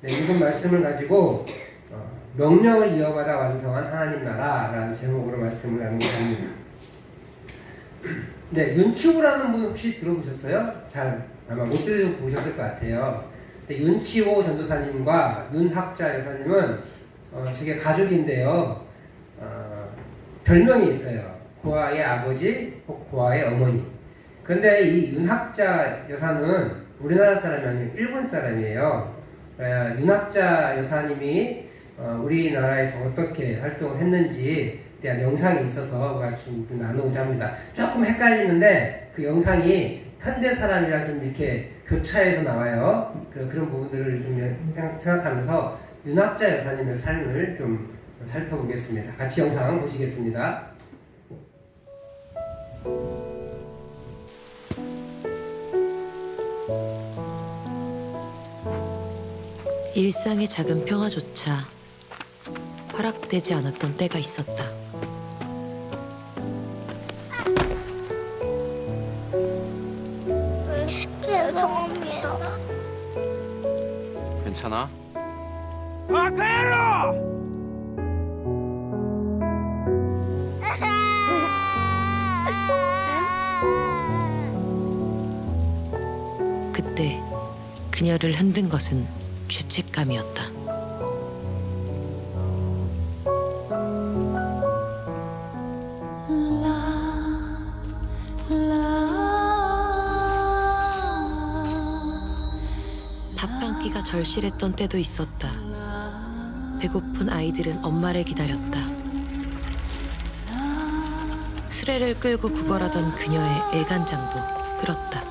네, 이번 말씀을 가지고 명령을 이어받아 완성한 하나님 나라라는 제목으로 말씀을 나누고자 합니다. 네, 윤치호라는 분 혹시 들어보셨어요? 잘 아마 못 들어보셨을 것 같아요. 네, 윤치호 전도사님과 윤학자 여사님은 저게 가족인데요. 별명이 있어요. 고아의 아버지, 고아의 어머니. 그런데 이 윤학자 여사는 우리나라 사람이 아니고 일본 사람이에요. 윤학자 여사님이 우리나라에서 어떻게 활동을 했는지 대한 영상이 있어서 같이 나누고자 합니다. 조금 헷갈리는데 그 영상이 현대 사람이랑 좀 이렇게 교차해서 나와요. 그런 부분들을 좀 생각하면서 윤학자 여사님의 삶을 좀 살펴보겠습니다. 같이 영상 보시겠습니다. 일상의 작은 평화조차 허락되지 않았던 때가 있었다. 죄송합니다. 괜찮아? 그때 그녀를 흔든 것은 죄책감이었다. 밥 한 끼가 절실했던 때도 있었다. 배고픈 아이들은 엄마를 기다렸다. 수레를 끌고 구걸하던 그녀의 애간장도 끌었다.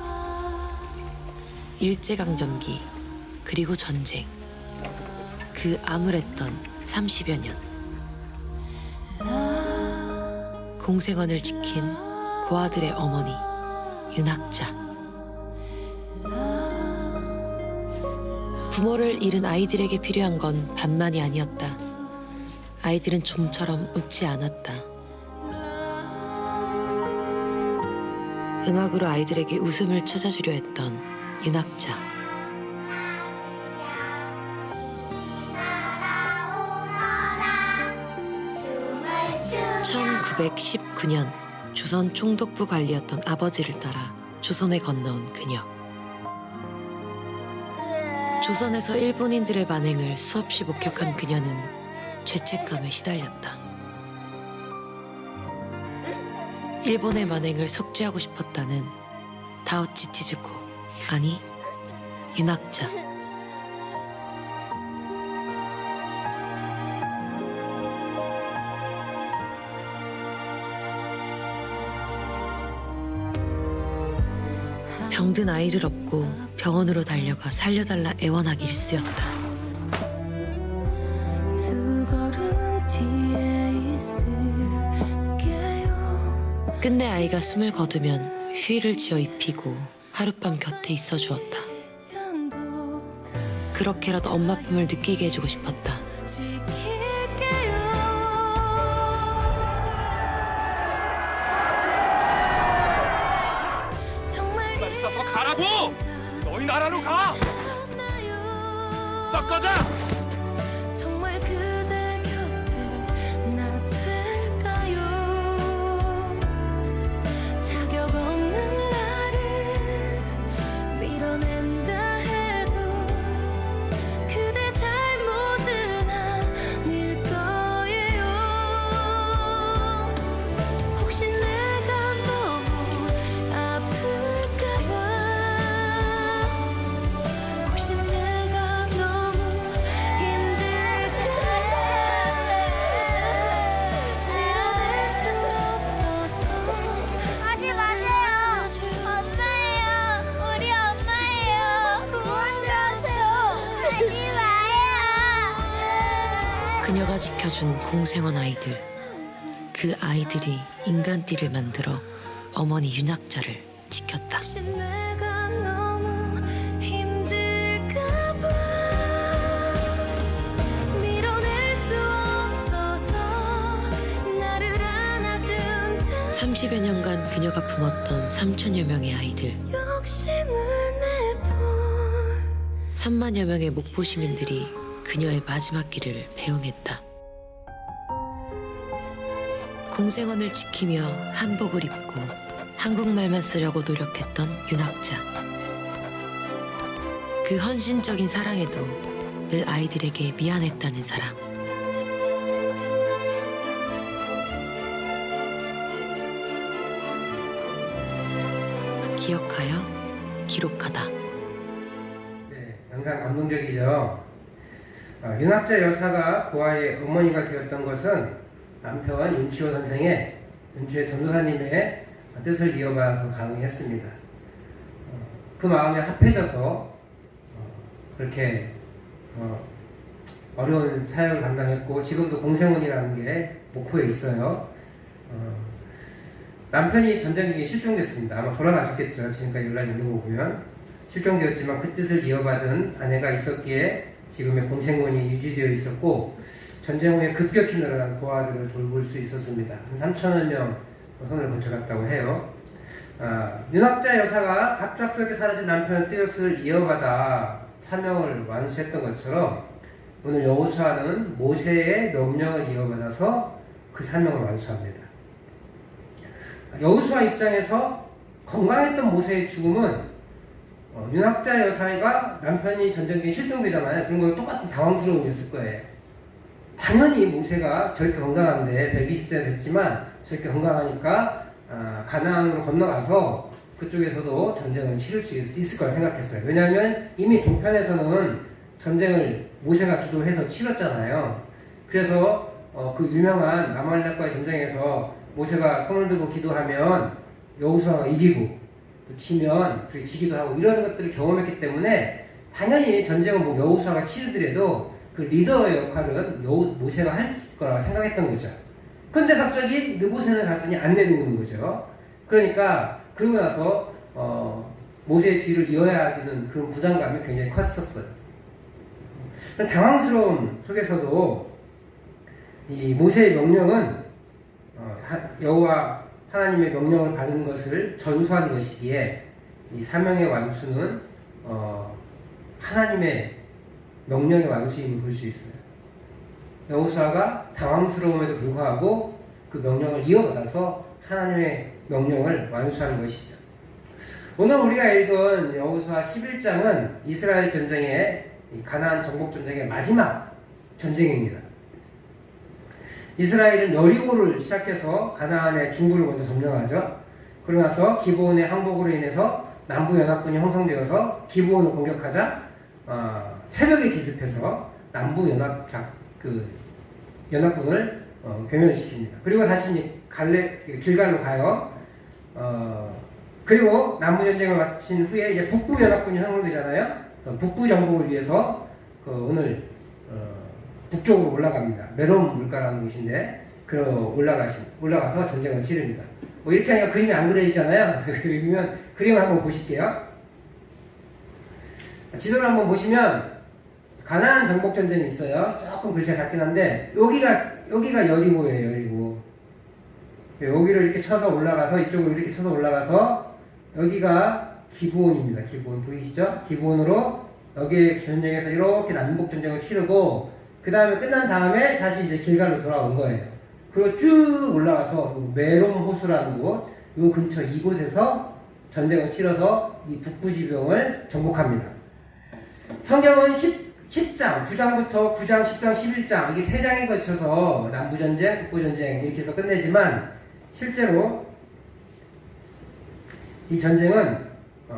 일제강점기 그리고 전쟁, 그 암울했던 30여 년. 공생원을 지킨 고아들의 어머니 윤학자. 부모를 잃은 아이들에게 필요한 건 밥만이 아니었다. 아이들은 좀처럼 웃지 않았다. 음악으로 아이들에게 웃음을 찾아주려 했던 윤학자. 1919년 조선 총독부 관리였던 아버지를 따라 조선에 건너온 그녀. 조선에서 일본인들의 만행을 수없이 목격한 그녀는 죄책감에 시달렸다. 일본의 만행을 속죄하고 싶었다는 다우치 치즈코, 아니 윤학자. 병든 아이를 업고 병원으로 달려가 살려달라 애원하기 일쑤였다. 끝내 아이가 숨을 거두면 휴일을 지어 입히고 하룻밤 곁에 있어 주었다. 그렇게라도 엄마 품을 느끼게 해주고 싶었다. 빨리 써서 가라고! 너희 나라로 가! 썩 꺼져! 정말 그대 곁에 나 될까요? 자격 없는 나를 밀어낸다 해도 그대 잘못은 아닐 거예요. 혹시 내가 너무 아플까봐, 혹시 내가 너무 힘들까봐 밀어낼 수 없어서. 하지 마세요. 엄마예요. 우리 엄마예요. 도와주세요. 하지 마요. 그녀가 지켜준 공생원 아이들. 그 아이들이 인간띠를 만들어 어머니 윤학자를 지켰다. 혹시 내가 너무 힘들까봐 밀어낼 수 없어서 나를 안아준 30여 년간 그녀가 품었던 3천여 명의 아이들. 욕심을 내볼 3만여 명의 목포 시민들이 그녀의 마지막 길을 배웅했다. 공생원을 지키며 한복을 입고 한국말만 쓰려고 노력했던 윤학자. 그 헌신적인 사랑에도 늘 아이들에게 미안했다는 사람. 기억하여 기록하다. 네, 영상 감동적이죠. 윤학자 여사가 고아의 어머니가 되었던 것은 남편 윤치호 선생의 윤치호 전도사님의 뜻을 이어받아서 가능했습니다. 그 마음에 합해져서 그렇게 어려운 사역을 감당했고 지금도 공생원이라는 게 목포에 있어요. 남편이 전쟁 중에 실종됐습니다. 아마 돌아가셨겠죠. 지금까지 연락이 있는 거 보면. 실종되었지만 그 뜻을 이어받은 아내가 있었기에 지금의 공생원이 유지되어 있었고 전쟁 후에 급격히 늘어난 고아들을 돌볼 수 있었습니다. 한 3,000여 명 손을 거쳐갔다고 해요. 윤학자 여사가 갑작스럽게 사라진 남편의 뜻을 이어받아 사명을 완수했던 것처럼 오늘 여호수아는 모세의 명령을 이어받아서 그 사명을 완수합니다. 여호수아 입장에서 건강했던 모세의 죽음은 윤학자 여사가 남편이 전쟁 중에 실종되잖아요. 그런 거 똑같은 당황스러움이었을 거예요. 당연히 모세가 저렇게 건강한데 120대 됐지만 저렇게 건강하니까 가나안으로 건너가서 그쪽에서도 전쟁을 치를 수 있을 거라 생각했어요. 왜냐하면 이미 동편에서는 전쟁을 모세가 주도해서 치렀잖아요. 그래서 그 유명한 아말렉과의 전쟁에서 모세가 손을 들고 기도하면 여호수아가 이기고 또 치면 그렇게 지기도 하고 이런 것들을 경험했기 때문에 당연히 전쟁은 뭐 여호수아가 치르더라도 그 리더의 역할은 모세가 할 거라고 생각했던 거죠. 근데 갑자기 느보셋을 갔더니 안 내리는 거죠. 그러니까 그러고 나서 모세의 뒤를 이어야 하는 그런 부담감이 굉장히 컸었어요. 당황스러움 속에서도 이 모세의 명령은 여호와 하나님의 명령을 받은 것을 전수한 것이기에 이 사명의 완수는 하나님의 명령의 완수임을 볼 수 있어요. 여호수아가 당황스러움에도 불구하고 그 명령을 이어받아서 하나님의 명령을 완수하는 것이죠. 오늘 우리가 읽은 여호수아 11장은 이스라엘 전쟁의 가나안 정복 전쟁의 마지막 전쟁입니다. 이스라엘은 여리고를 시작해서 가나안의 중부를 먼저 점령하죠. 그러고 나서 기브온의 항복으로 인해서 남부 연합군이 형성되어서 기브온을 공격하자 새벽에 기습해서 남부 연합군을 괴멸시킵니다. 그리고 다시 길갈로 가요. 그리고 남부 전쟁을 마친 후에 이제 북부 연합군이 형성되잖아요. 북부 정복을 위해서 오늘 북쪽으로 올라갑니다. 메론 물가라는 곳인데 올라가서 전쟁을 치릅니다. 뭐 이렇게 하니까 그림이 안 그려지잖아요. 그러면 그림을 한번 보실게요. 지도를 한번 보시면 가나안 정복 전쟁이 있어요. 조금 글씨가 작긴 한데 여기가 여리고예요. 여리고. 여기를 이렇게 쳐서 올라가서 이쪽으로 이렇게 쳐서 올라가서 여기가 기브온입니다. 기브온 보이시죠? 기브온으로 여기 전쟁에서 이렇게 남북 전쟁을 치르고 그 다음에 끝난 다음에 다시 이제 길갈로 돌아온 거예요. 그리고 쭉 올라가서 메론 호수라는 곳, 요 근처 이곳에서 전쟁을 치러서 이 북부 지병을 정복합니다. 성경은 10장, 9장부터 9장, 10장, 11장 이게 3장에 걸쳐서 남부전쟁, 북부전쟁 이렇게 해서 끝내지만 실제로 이 전쟁은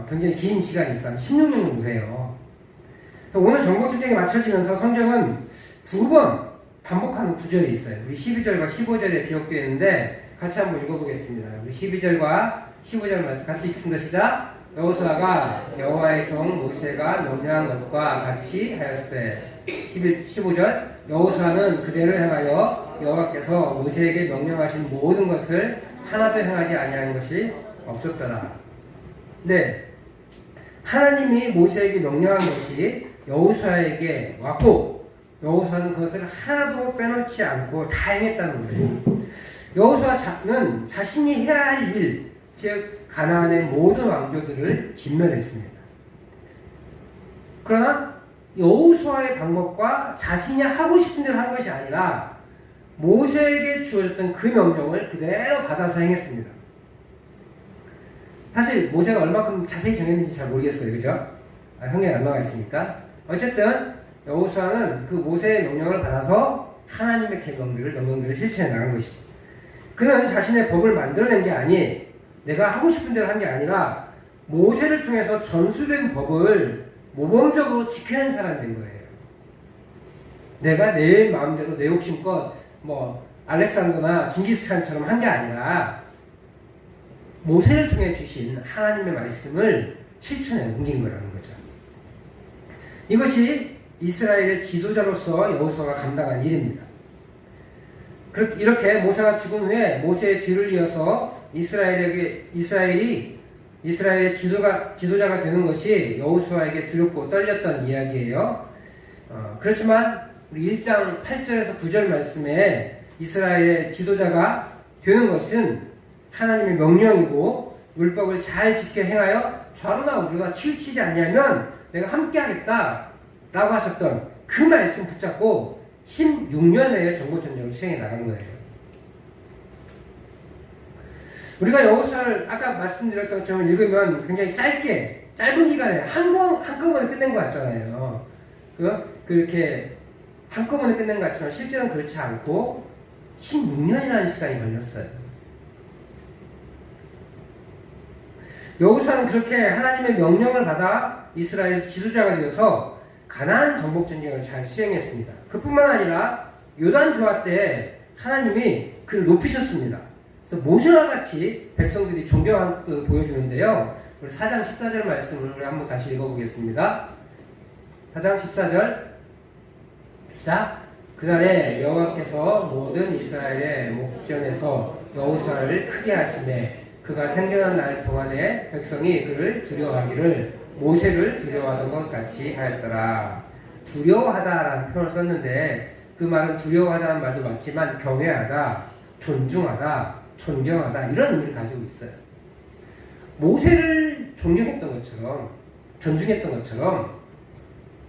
굉장히 긴 시간이 있어요. 16년 정도 돼요. 오늘 정복전쟁이 맞춰지면서 성경은 2번 반복하는 구절이 있어요. 우리 12절과 15절에 기록되어 있는데 같이 한번 읽어보겠습니다. 우리 12절과 15절 말씀 같이 읽습니다. 시작! 여호수아가 여호와의 종 모세가 명령한 것과 같이 하였을 때 15절 여호수아는 그대로 행하여 여호와께서 모세에게 명령하신 모든 것을 하나도 행하지 아니한 것이 없었더라. 네, 하나님이 모세에게 명령한 것이 여호수아에게 왔고 여호수아는 그것을 하나도 빼놓지 않고 다 행했다는 거예요. 여호수아는 자신이 해야 할 일, 즉 가나안의 모든 왕조들을 진멸했습니다. 그러나 여호수아의 방법과 자신이 하고 싶은 대로 한 것이 아니라 모세에게 주어졌던 그 명령을 그대로 받아서 행했습니다. 사실 모세가 얼마큼 자세히 정했는지 잘 모르겠어요. 그죠? 성경에 안 나와 있으니까. 어쨌든 여호수아는 그 모세의 명령을 받아서 하나님의 명령들을 실천해 나간 것이죠. 그는 자신의 법을 만들어낸 게 아니 내가 하고 싶은 대로 한 게 아니라 모세를 통해서 전수된 법을 모범적으로 지켜낸 사람이 된 거예요. 내가 내 마음대로 내 욕심껏 알렉산더나 징기스칸처럼 한 게 아니라 모세를 통해 주신 하나님의 말씀을 실천에 옮긴 거라는 거죠. 이것이 이스라엘의 지도자로서 여호수아가 감당한 일입니다. 이렇게 모세가 죽은 후에 모세의 뒤를 이어서 이스라엘의 지도자가 되는 것이 여호수아에게 두렵고 떨렸던 이야기예요. 그렇지만 우리 1장 8절에서 9절 말씀에 이스라엘의 지도자가 되는 것은 하나님의 명령이고 율법을 잘 지켜 행하여 좌로나 우리가 치우치지 않냐면 내가 함께 하겠다 라고 하셨던 그 말씀 붙잡고 16년의 정보전쟁을 수행해 나간 거예요. 우리가 여호수아를 아까 말씀드렸던 것처럼 읽으면 굉장히 짧은 기간에 한꺼번에 끝낸 것 같잖아요. 그렇게 한꺼번에 끝낸 것 같지만 실제로는 그렇지 않고 16년이라는 시간이 걸렸어요. 여호수아는 그렇게 하나님의 명령을 받아 이스라엘 지도자가 되어서 가나안 정복 전쟁을 잘 수행했습니다. 그뿐만 아니라 요단 조화 때 하나님이 그를 높이셨습니다. 그래서 모세와 같이 백성들이 존경하는 것을 보여주는데요. 우리 4장 14절 말씀을 한번 다시 읽어보겠습니다. 4장 14절 시작. 그날에 여호와께서 모든 이스라엘의 목전에서 여호수아를 크게 하시매 그가 생존한 날 동안에 백성이 그를 두려워하기를 모세를 두려워하던 것 같이 하였더라. 두려워하다라는 표현을 썼는데 그 말은 두려워하다는 말도 맞지만 경외하다, 존중하다, 존경하다 이런 의미를 가지고 있어요. 모세를 존경했던 것처럼 존중했던 것처럼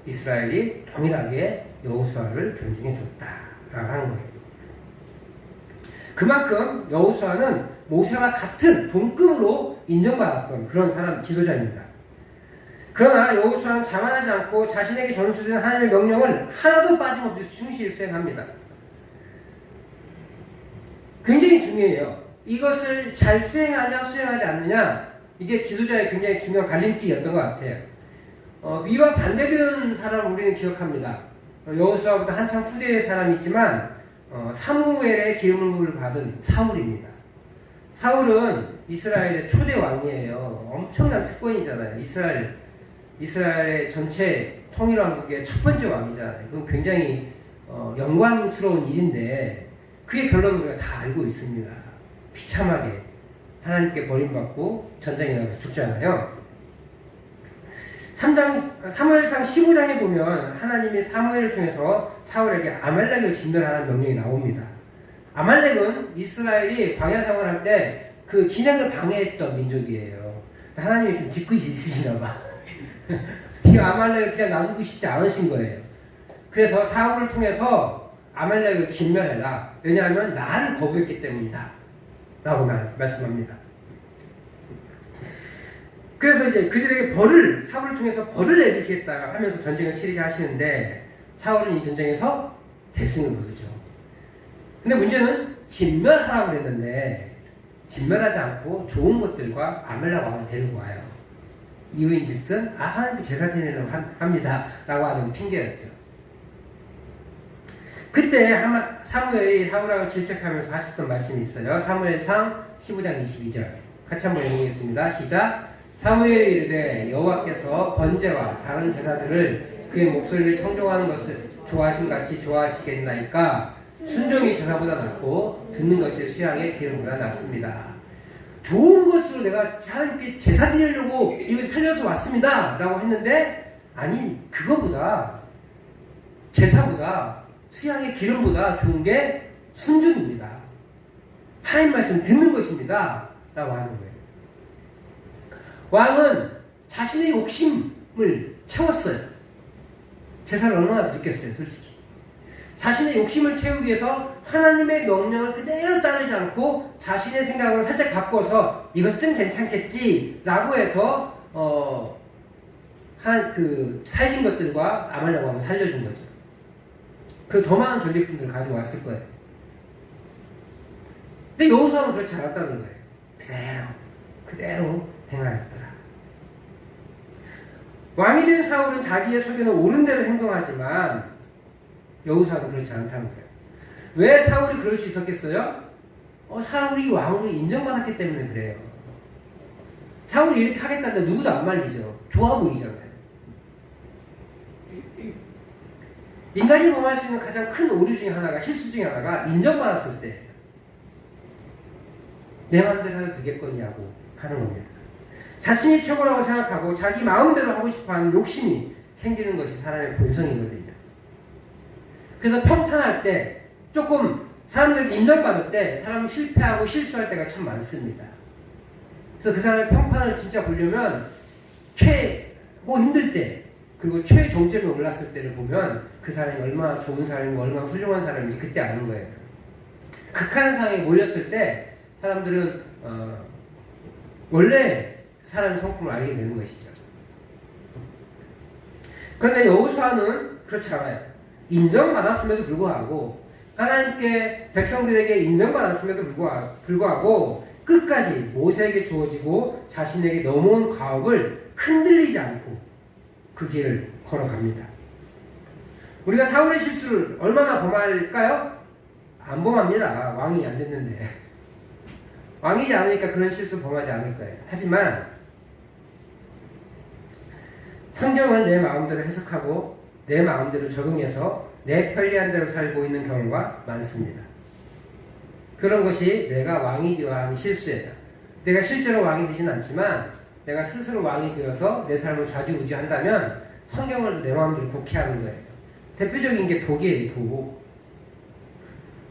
이스라엘이 동일하게 여호수아를 존중해 줬다라고 하는 거예요. 그만큼 여호수아는 모세와 같은 동급으로 인정받았던 그런 지도자입니다. 그러나 여호수아는 자만하지 않고 자신에게 전수된 하나님의 명령을 하나도 빠짐없이 충실히 수행합니다. 굉장히 중요해요. 이것을 잘 수행하냐 수행하지 않느냐 이게 지도자의 굉장히 중요한 갈림길이었던 것 같아요. 위와 반대되는 사람을 우리는 기억합니다. 여호수아보다 한참 후대의 사람이 있지만 사무엘의 기름을 받은 사울입니다. 사울은 이스라엘의 초대 왕이에요. 엄청난 특권이잖아요. 이스라엘의 전체 통일왕국의 첫 번째 왕이잖아요. 그건 굉장히 영광스러운 일인데 그의 결론을 우리가 다 알고 있습니다. 비참하게 하나님께 버림받고 전쟁에 나가서 죽잖아요. 사무엘상 15장에 보면 하나님이 사무엘을 통해서 사울에게 아말렉을 진멸하라는 명령이 나옵니다. 아말렉은 이스라엘이 광야 생활할 때 그 진행을 방해했던 민족이에요. 하나님이 좀 뒤끝이 있으시나 봐. 이 아말렉을 그냥 놔두고 싶지 않으신 거예요. 그래서 사울을 통해서 아말렉을 진멸해라. 왜냐하면 나를 거부했기 때문이다. 라고 말씀합니다. 그래서 이제 그들에게 사울을 통해서 벌을 내리시겠다 하면서 전쟁을 치르게 하시는데 사울은 이 전쟁에서 대승을 거두죠. 근데 문제는 진멸하라고 그랬는데 진멸하지 않고 좋은 것들과 아말렉 왕을 데리고 와요. 이유인즉슨 하나님께 제사 지내려고 합니다 라고 하는 핑계였죠. 그때 사무엘이 사울왕을 질책하면서 하셨던 말씀이 있어요. 사무엘상 15장 22절 같이 한번 읽겠습니다. 시작. 사무엘이 이르되 여호와께서 번제와 다른 제사들을 그의 목소리를 청종하는 것을 좋아하신 같이 좋아하시겠나이까 순종이 제사보다 낫고 듣는 것이 수양의 기름보다 낫습니다. 좋은 것으로 내가 하나님께 제사 드리려고 이거 살려서 왔습니다 라고 했는데 아니 그거보다 제사보다 수양의 기름보다 좋은 게 순종입니다. 하나님 말씀 듣는 것입니다 라고 하는 거예요. 왕은 자신의 욕심을 채웠어요. 제사를 얼마나 드렸겠어요, 솔직히. 자신의 욕심을 채우기 위해서 하나님의 명령을 그대로 따르지 않고 자신의 생각을 살짝 바꿔서 이것 좀 괜찮겠지라고 해서 살린 것들과 아말렉 왕을 살려준 거죠. 그 더 많은 전리품들을 가지고 왔을 거예요. 근데 여호수아는 그렇지 않았다는 거예요. 그대로 행하였더라. 왕이 된 사울은 자기의 소견을 옳은 대로 행동하지만 여호수아는 그렇지 않다는 거예요. 왜 사울이 그럴 수 있었겠어요? 사울이 왕으로 인정받았기 때문에 그래요. 사울이 이렇게 하겠다는데 누구도 안 말리죠. 좋아 보이잖아요. 인간이 범할 수 있는 가장 큰 오류 중에 하나가, 실수 중에 하나가 인정받았을 때 내 마음대로 해도 되겠거냐고 하는 겁니다. 자신이 최고라고 생각하고 자기 마음대로 하고 싶어하는 욕심이 생기는 것이 사람의 본성이거든요. 그래서 평탄할 때, 조금 사람들에게 인정받을 때 사람은 실패하고 실수할 때가 참 많습니다. 그래서 그 사람의 평판을 진짜 보려면 최고 힘들 때, 그리고 최종점에 올랐을 때를 보면 그 사람이 얼마나 좋은 사람이고 얼마나 훌륭한 사람인지 그때 아는 거예요. 극한 상황에 몰렸을 때 사람들은 원래 사람의 성품을 알게 되는 것이죠. 그런데 여호수아는 그렇지 않아요. 인정받았음에도 불구하고, 하나님께 백성들에게 인정받았음에도 불구하고 끝까지 모세에게 주어지고 자신에게 넘어온 가업을 흔들리지 않고 그 길을 걸어갑니다. 우리가 사울의 실수를 얼마나 범할까요? 안 범합니다. 왕이 안 됐는데. 왕이지 않으니까 그런 실수 범하지 않을 거예요. 하지만 성경을 내 마음대로 해석하고 내 마음대로 적응해서 내 편리한 대로 살고 있는 경우가 많습니다. 그런 것이 내가 왕이 되어야 하는 실수예요. 내가 실제로 왕이 되진 않지만 내가 스스로 왕이 되어서 내 삶을 좌지우지한다면 성경을 내 마음대로 곡해하는 거예요. 대표적인 게 복이에요. 복.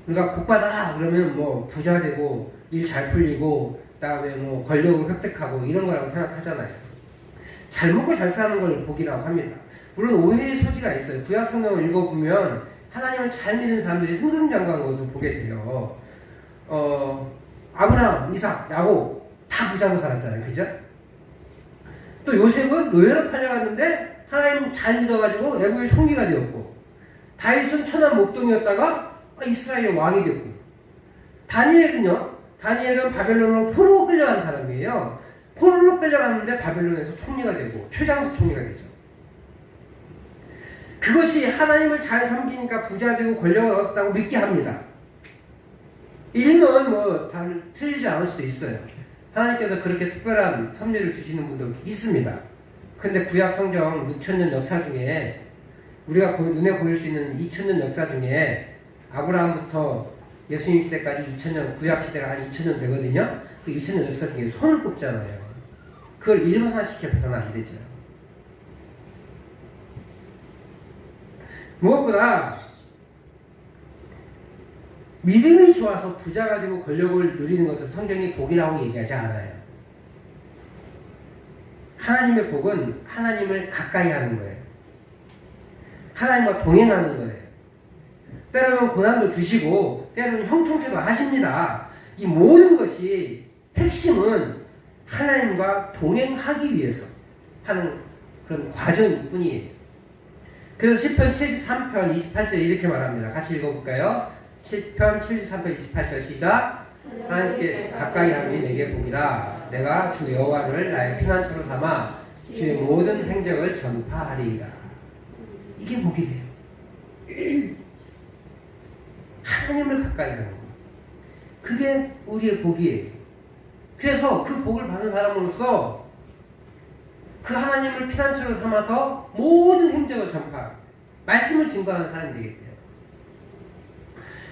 우리가 복 받아라 그러면 뭐 부자 되고 일 잘 풀리고 그다음에 뭐 권력을 획득하고 이런 거라고 생각하잖아요. 잘 먹고 잘 사는 걸 복이라고 합니다. 물론 오해의 소지가 있어요. 구약 성경을 읽어보면 하나님을 잘 믿는 사람들이 승승장구한 것을 보게 돼요. 아브라함, 이삭, 야곱 다 부자로 살았잖아요. 그죠? 또 요셉은 노예로 팔려갔는데 하나님 잘 믿어가지고 애굽의 총리가 되었고, 다윗은 천한 목동이었다가 이스라엘 왕이 됐고, 다니엘은 바벨론으로 포로로 끌려간 사람이에요. 포로로 끌려갔는데 바벨론에서 총리가 되고 최장수 총리가 되죠. 그것이 하나님을 잘 섬기니까 부자 되고 권력을 얻었다고 믿게 합니다. 일면 뭐 다 틀리지 않을 수도 있어요. 하나님께서 그렇게 특별한 섭리를 주시는 분도 있습니다. 근데 구약 성경 6,000년 역사 중에 우리가 눈에 보일 수 있는 2,000년 역사 중에 아브라함부터 예수님 시대까지 2,000년, 구약 시대가 한 2,000년 되거든요. 그 2,000년 역사 중에 손을 꼽잖아요. 그걸 일만 하나씩 해서는 안 되죠. 무엇보다 믿음이 좋아서 부자가 되고 권력을 누리는 것은 성경이 복이라고 얘기하지 않아요. 하나님의 복은 하나님을 가까이 하는 거예요. 하나님과 동행하는 거예요. 때로는 고난도 주시고 때로는 형통케도 하십니다. 이 모든 것이 핵심은 하나님과 동행하기 위해서 하는 그런 과정일 뿐이에요. 그래서 시편 73편 28절 이렇게 말합니다. 같이 읽어볼까요? 시편 73편 28절 시작. 하나님께 가까이 함이 내게 복이라. 내가 주 여호와를 나의 피난처로 삼아 주의 모든 행적을 전파하리이다. 이게 복이래요. 하나님을 가까이 하는 거. 그게 우리의 복이에요. 그래서 그 복을 받은 사람으로서 그 하나님을 피난처로 삼아서 모든 행적을 전파하고 말씀을 증거하는 사람이 되겠대요.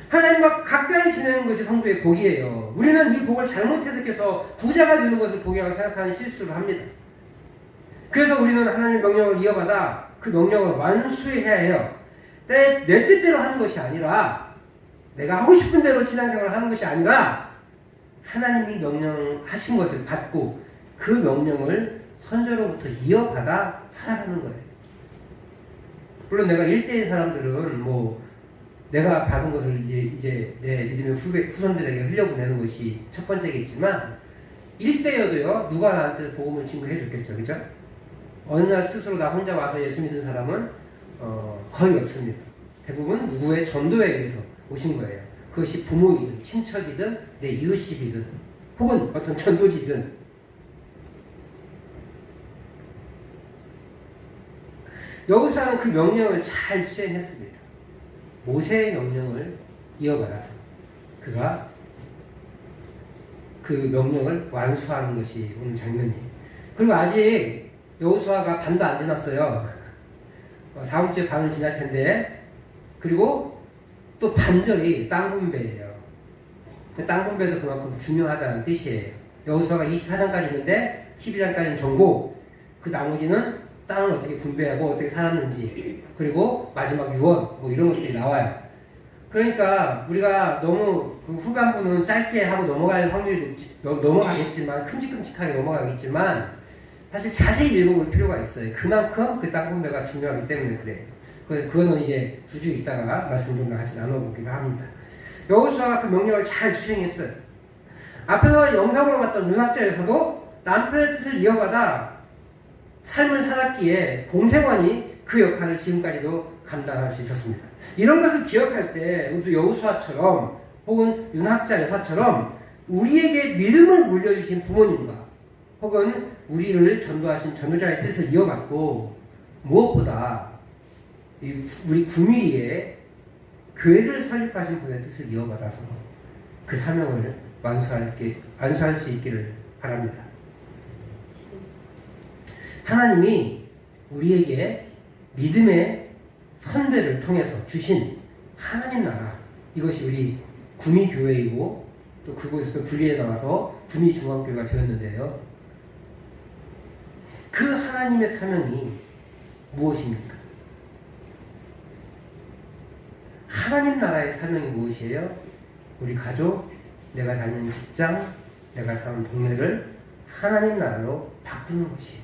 하나님과 가까이 지내는 것이 성도의 복이에요. 우리는 이 복을 잘못 해석해서 부자가 되는 것을 복이라고 생각하는 실수를 합니다. 그래서 우리는 하나님의 명령을 이어받아 그 명령을 완수해야 해요. 내 뜻대로 하는 것이 아니라, 내가 하고 싶은 대로 신앙생활을 하는 것이 아니라 하나님이 명령하신 것을 받고 그 명령을 선조로부터 이어받아 살아가는 거예요. 물론 내가 일대인 사람들은 뭐 내가 받은 것을 이제 내 믿음의 후손들에게 흘려보내는 것이 첫 번째겠지만 1대여도요 누가 나한테 복음을 증거해 줬겠죠, 그죠? 어느 날 스스로 나 혼자 와서 예수 믿은 사람은 거의 없습니다. 대부분 누구의 전도에 의해서 오신 거예요. 그것이 부모이든 친척이든 내 이웃이든 혹은 어떤 전도지든. 여호수아는 그 명령을 잘 수행했습니다. 모세의 명령을 이어받아서 그가 그 명령을 완수하는 것이 오늘 장면이에요. 그리고 아직 여호수아가 반도 안 지났어요. 다음 주에 반은 지날 텐데, 그리고 또 반절이 땅 분배예요. 땅 분배도 그만큼 중요하다는 뜻이에요. 여호수아가 24장까지 있는데 12장까지는 정보, 그 나머지는 땅을 어떻게 분배하고 어떻게 살았는지, 그리고 마지막 유언 뭐 이런 것들이 나와요. 그러니까 우리가 너무 그 후반부는 짧게 하고 넘어갈 확률이 넘어가겠지만, 큼직큼직하게 넘어가겠지만 사실 자세히 읽어볼 필요가 있어요. 그만큼 그 땅 분배가 중요하기 때문에 그래요. 그거는 이제 2주 있다가 말씀 좀 같이 나눠보기로 합니다. 여호수아가 그 명령을 잘 수행했어요. 앞에서 영상으로 봤던 윤학자에서도 남편의 뜻을 이어받아 삶을 살았기에 공생관이 그 역할을 지금까지도 감당할 수 있었습니다. 이런 것을 기억할 때 우리도 여호수아처럼 혹은 윤학자 여사처럼 우리에게 믿음을 물려주신 부모님과 혹은 우리를 전도하신 전도자의 뜻을 이어받고, 무엇보다 우리 구미리에 교회를 설립하신 분의 뜻을 이어받아서 그 사명을 완수할 수 있기를 바랍니다. 하나님이 우리에게 믿음의 선배를 통해서 주신 하나님 나라, 이것이 우리 구미교회이고 또 그곳에서 분리해 나와서 구미중앙교회가 되었는데요. 그 하나님의 사명이 무엇입니까? 하나님 나라의 사명이 무엇이에요? 우리 가족, 내가 다니는 직장, 내가 사는 동네를 하나님 나라로 바꾸는 것이에요.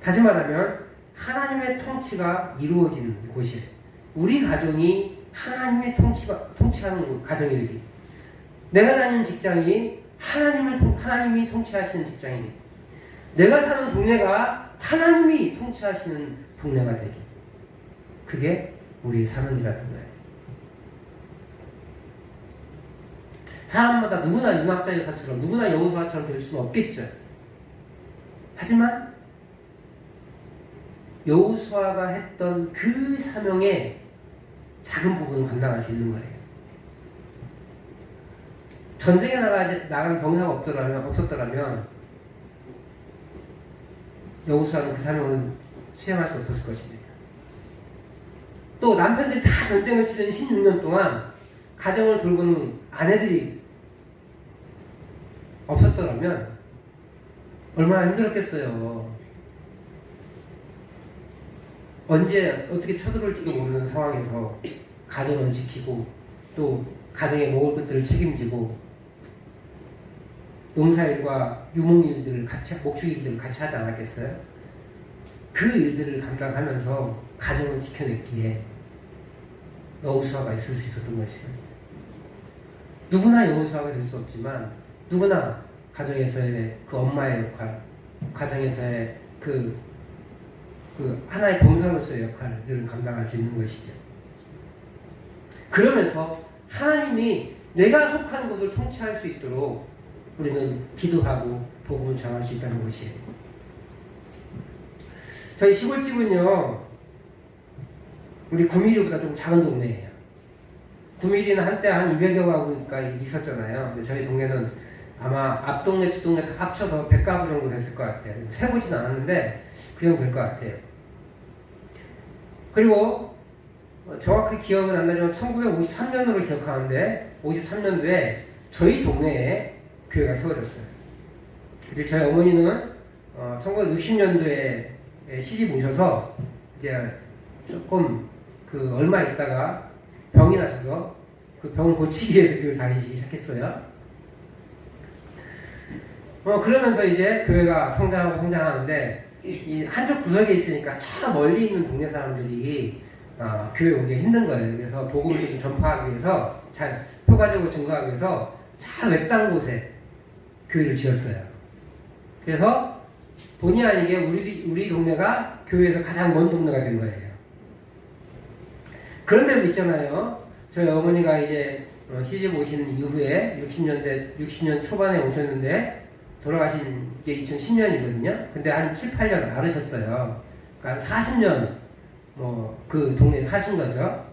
다시 말하면 하나님의 통치가 이루어지는 곳이에요. 우리 가정이 하나님의 통치하는 가정이기, 내가 다니는 직장이 하나님이 통치하시는 직장이기, 내가 사는 동네가 하나님이 통치하시는 동네가 되기, 그게 우리의 사명이라는 거예요. 사람마다 누구나 윤학자 여사처럼, 누구나 여호수아처럼 될 수는 없겠죠. 하지만 여호수아가 했던 그 사명의 작은 부분을 감당할 수 있는 거예요. 전쟁에 나간 병사가 없었더라면 여호수아는 그 사명을 수행할 수 없었을 것입니다. 또 남편들이 다 전쟁을 치른 16년 동안 가정을 돌보는 아내들이 없었더라면 얼마나 힘들었겠어요. 언제 어떻게 쳐들어올지도 모르는 상황에서 가정을 지키고 또 가정의 먹을 것들을 책임지고 농사일과 유목일들을 같이, 목축일들을 같이 하지 않았겠어요? 그 일들을 감당하면서 가정을 지켜냈기에 여호수아가 있을 수 있었던 것이에요. 누구나 여호수아가 될 수 없지만 누구나 가정에서의 그 엄마의 역할, 가정에서의 그 하나의 병사로서의 역할을 늘 감당할 수 있는 것이죠. 그러면서 하나님이 내가 속한 곳을 통치할 수 있도록 우리는 기도하고 복음을 전할 수 있다는 것이에요. 저희 시골집은요, 우리 구미리보다 좀 작은 동네예요. 구미리는 한때 한 200여 가구가 있었잖아요. 근데 저희 동네는 아마 앞동네, 뒷동네 다 합쳐서 100가구 정도 됐을 것 같아요. 세보지는 않았는데 그 정도 될 것 같아요. 그리고 정확히 기억은 안 나지만 1953년으로 기억하는데 53년도에 저희 동네에 교회가 세워졌어요. 그리고 저희 어머니는 1960년도에 시집 오셔서 이제 조금 얼마 있다가 병이 나셔서 그 병을 고치기 위해서 교회를 다니시기 시작했어요. 그러면서 이제 교회가 성장하는데 이 한쪽 구석에 있으니까 저 멀리 있는 동네 사람들이 교회 오기 힘든 거예요. 그래서 복음을 좀 전파하기 위해서 잘 효과적으로 증거하기 위해서 잘 외딴 곳에 교회를 지었어요. 그래서 본의 아니게 우리 동네가 교회에서 가장 먼 동네가 된 거예요. 그런데도 있잖아요. 저희 어머니가 이제 시집 오신 이후에 60년 초반에 오셨는데 돌아가신 게 2010년이거든요. 근데 한 7, 8년 많으셨어요. 그러니까 40년 그 동네에 사신 거죠.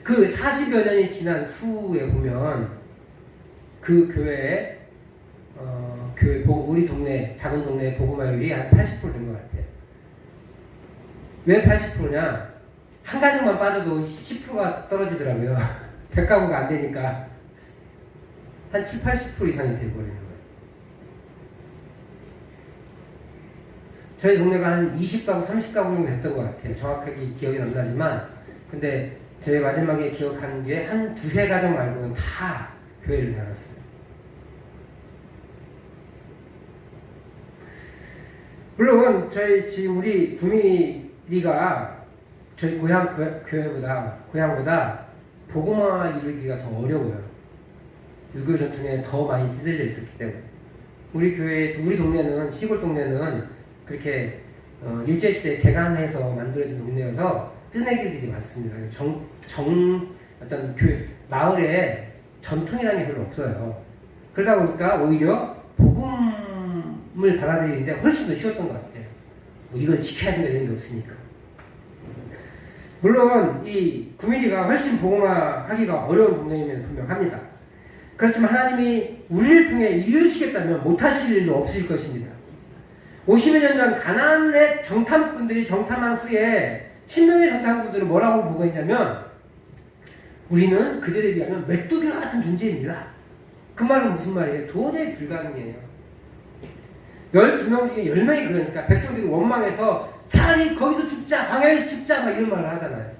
그 40여 년이 지난 후에 보면 그 교회에 우리 동네 작은 동네 복음화율이 한 80% 된 것 같아요. 왜 80%냐? 한 가정만 빠져도 10%가 떨어지더라고요. 100가구가 안 되니까 한 7, 80% 이상이 돼버리는 거예요. 저희 동네가 한 20가구, 30가구 정도 됐던 것 같아요. 정확하게 기억이 안 나지만 근데 제 마지막에 기억하는 게 한 두세 가정 말고는 다 교회를 다녔어요. 물론 저희 지금 우리 구미리가 저희 고향보다 복음화 이루기가 더 어려워요. 유교 전통에 더 많이 찌들려 있었기 때문에 우리 동네는 시골 동네는 그렇게 일제시대 개간해서 만들어진 동네여서 뜨내기들이 많습니다. 어떤 마을에 전통이라는 게 별로 없어요. 그러다 보니까 오히려 복음을 받아들이는데 훨씬 더 쉬웠던 것 같아요. 이걸 지켜야 된다 이런 게 없으니까. 물론 이 구미리가 훨씬 복음화하기가 어려운 동네임은 분명합니다. 그렇지만 하나님이 우리를 통해 이루시겠다면 못하실 일도 없을 것입니다. 50여 년 전 가나안의 정탐꾼들이 정탐한 후에 신명의 정탐꾼들은 뭐라고 보고했냐면 우리는 그들에 비하면 메뚜기와 같은 존재입니다. 그 말은 무슨 말이에요? 도저히 불가능해요. 12명 중에 10명이 그러니까 백성들이 원망해서 차라리 거기서 죽자, 광야에서 죽자 막 이런 말을 하잖아요.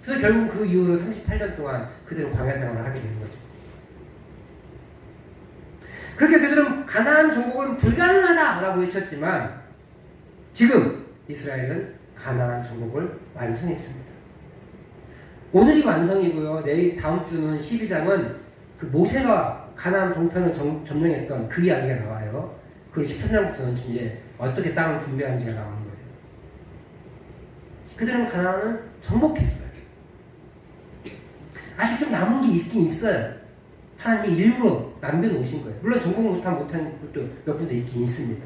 그래서 결국 그 이후로 38년 동안 그들은 광야 생활을 하게 되는 거죠. 그렇게 그들은 가나안 정복은 불가능하다라고 외쳤지만 지금 이스라엘은 가나안 정복을 완성했습니다. 오늘이 완성이고요. 다음 주는 12장은 그 모세가 가나안 동편을 점령했던 그 이야기가 나와요. 그 13장부터는 이제 어떻게 땅을 분배한지가 나오는 거예요. 그들은 가나안을 정복했어요. 아직 좀 남은 게 있긴 있어요. 하나님이 일부러 남겨놓으신 거예요. 물론 정복 못한 것도 몇 군데 있긴 있습니다.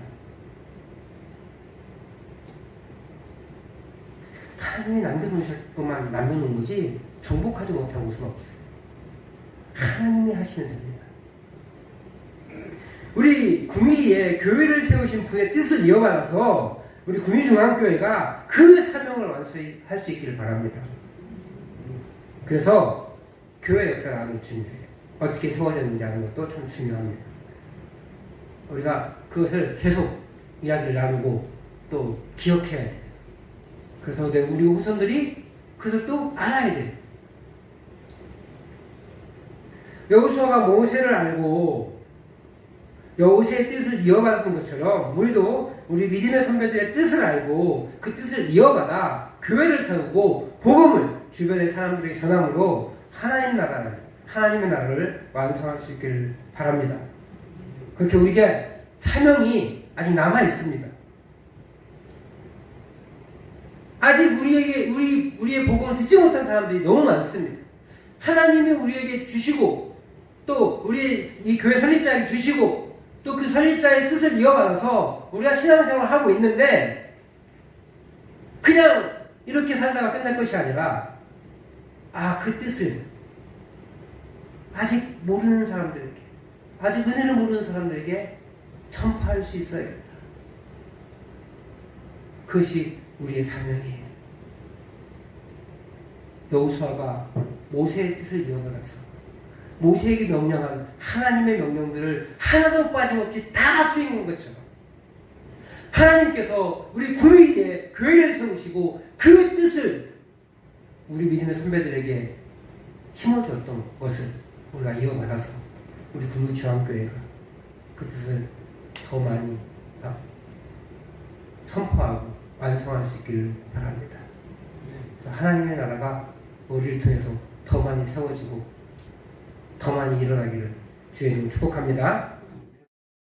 하나님이 남겨놓으실 것만 남겨놓은 거지 정복하지 못한 곳은 없어요. 하나님이 하시면 됩니다. 우리 구미리에 교회를 세우신 분의 뜻을 이어받아서 우리 구미중앙교회가 그 사명을 완수할 수 있기를 바랍니다. 그래서 교회 역사가 아주 중요해요. 어떻게 세워졌는지 아는 것도 참 중요합니다. 우리가 그것을 계속 이야기를 나누고 또 기억해야 돼요. 그래서 우리 후손들이 그것을 또 알아야 돼요. 여호수아가 모세를 알고 여호수아의 뜻을 이어받았던 것처럼 우리도 우리 믿음의 선배들의 뜻을 알고 그 뜻을 이어받아 교회를 세우고 복음을 주변의 사람들에게 전함으로 하나님의 나라를 완성할 수 있기를 바랍니다. 그렇게 우리에게 사명이 아직 남아 있습니다. 아직 우리의 복음을 듣지 못한 사람들이 너무 많습니다. 하나님이 우리에게 주시고 또 우리 이 교회 설립자에게 주시고 또 그 설립자의 뜻을 이어받아서 우리가 신앙생활을 하고 있는데 그냥 이렇게 살다가 끝날 것이 아니라 그 뜻을 아직 모르는 사람들에게 아직 은혜를 모르는 사람들에게 전파할 수 있어야겠다. 그것이 우리의 사명이에요. 여호수아가 모세의 뜻을 이어받아서 모세에게 명령한 하나님의 명령들을 하나도 빠짐없이 다 수행한 것처럼 하나님께서 우리 구미리에 교회를 세우시고 그 뜻을 우리 믿음의 선배들에게 심어주었던 것을 우리가 이어받아서 우리 구미중앙교회가 그 뜻을 더 많이 선포하고 완성할 수 있기를 바랍니다. 하나님의 나라가 우리를 통해서 더 많이 세워지고 더 많이 일어나기를 주의 이름으로 축복합니다.